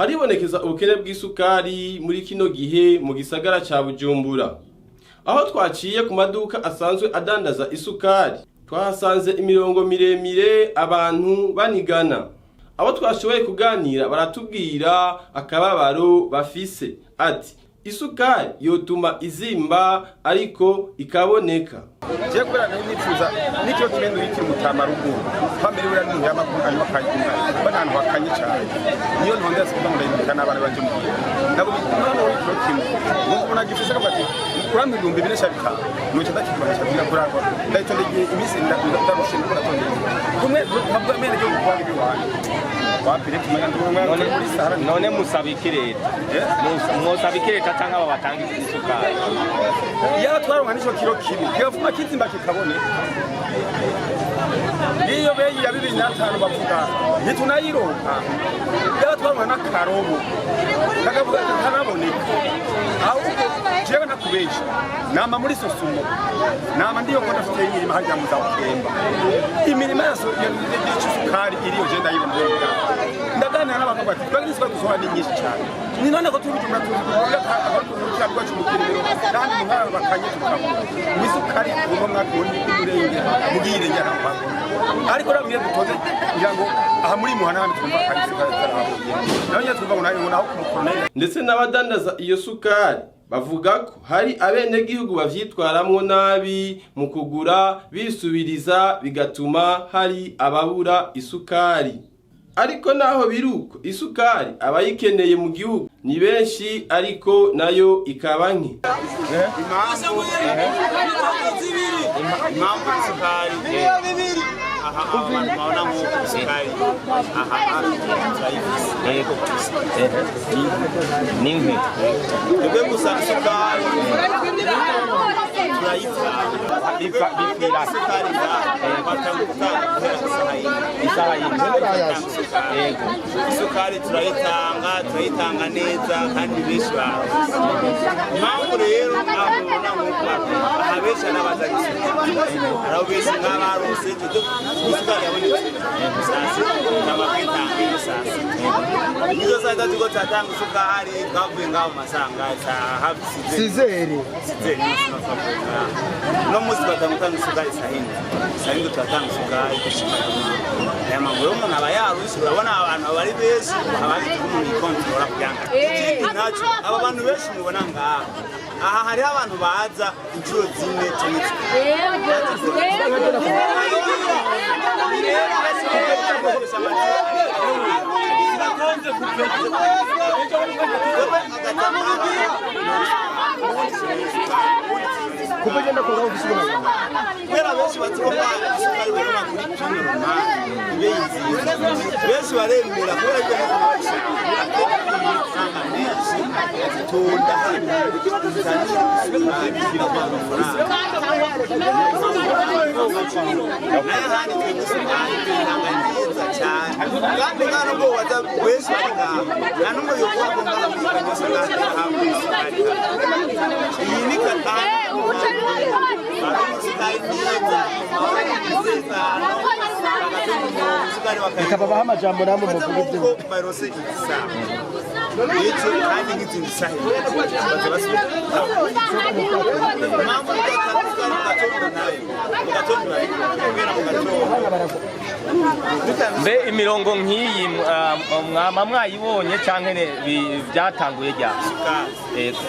haribonekeza ubukene bw'isukari muri kino gihe mu gisagara ca Bujumbura. Aho twaciye ku maduka asanzwe adandaza isukari, twahasanze imirongo miremire abantu banigana. Abo twashoboye kuganira baratubwira akababaro bafise. Ati isukari yotuma izimba ariko ikaboneka. Je kubera nifuza n'icyo kimendo yiki mutamarugo kwambere ura n'umuntu y'amakuru ari wakanyuma banantu wakanye cyane niyo ntonda sikunda ndayibikana abana baje mu nabo none w'icyo kimwe ngo nagifise kabati kurambi 2025 nuko ndakikora cyane kurangwa ndayitondeye imisi ndarushye kuratonde kumwe ntabwo amene cyo kwanga biwani wapire kumenya ndumwe muri sahara none musabikire musabikire tatanga babatanga isukari ya twaronka nico kilo kibi kiyafuma kizimba kikaboneka niyo beyi ya 2005 bavuga nitunayironka ya twaronka n'akarobo kagavuga kanaboneka ahubwo jewe nakubeje nama muri sosumo nama ndiyo ngo ndafite imirima hajya mu zawukemba imirima yaso y'isukari iriyo je ndayiboneka ndaganira n'abantu bati twagiswa kuzoha ni nyinshi cyane ni none ko tubijumra tubikora akaruka rwacu mu kiriro kandi mu ntara bakanye tukabona isukari uwo mwaka woni kurenge mugire njana kwa ariko ramye dutoze kugira ngo aha muri muhanana twumva kandi isukari taraho nanye twumva ngo naho kumukorera ndetse n'abadandaza iyo sukari bavuga ko hari abenegihugu bavyitwaramwo nabi mu kugura bisubiriza bigatuma hari ababura isukari. Ariko naho biruko isukari abayikeneye mu gihugu ni benshi ariko nayo ikaba nke. Impamvu isukari maona mu isukari ningi twebwe gusa isukari isukari turayitanga neza kandi benshi bazi impamvu rero abona aha benshi n'abaza araho benshi nk'abarose isukari yabonetse musasi n'amakwitanga musasi nizo saa tuko tatanga isukari twavuye ngaho masanga hafi sizere no muzi batanga isukari sahindi tutatanga isukari aya maguru umuntu aba yarushye urabona abantu bari benshi abandi umuntu ikontorora kuyanga ikindi nacyo aba bantu benshi mubona ngaha aha hari abantu baza inshuro zimwe cyane kubagenda ko ngaho gusubira kubera benshi batsoma isukari bari kuri kino bezi benshi baremera kubera ko tunda kandi ngano bo waza benshi bari nano yo kwa iyi ni katani ikababaha amajambo namwe muvuga ibyo barose igisa icyo kandi ngizindi sahe mbe imirongo nk'iyi mwama mwayibonye canke byatanguye rya ariko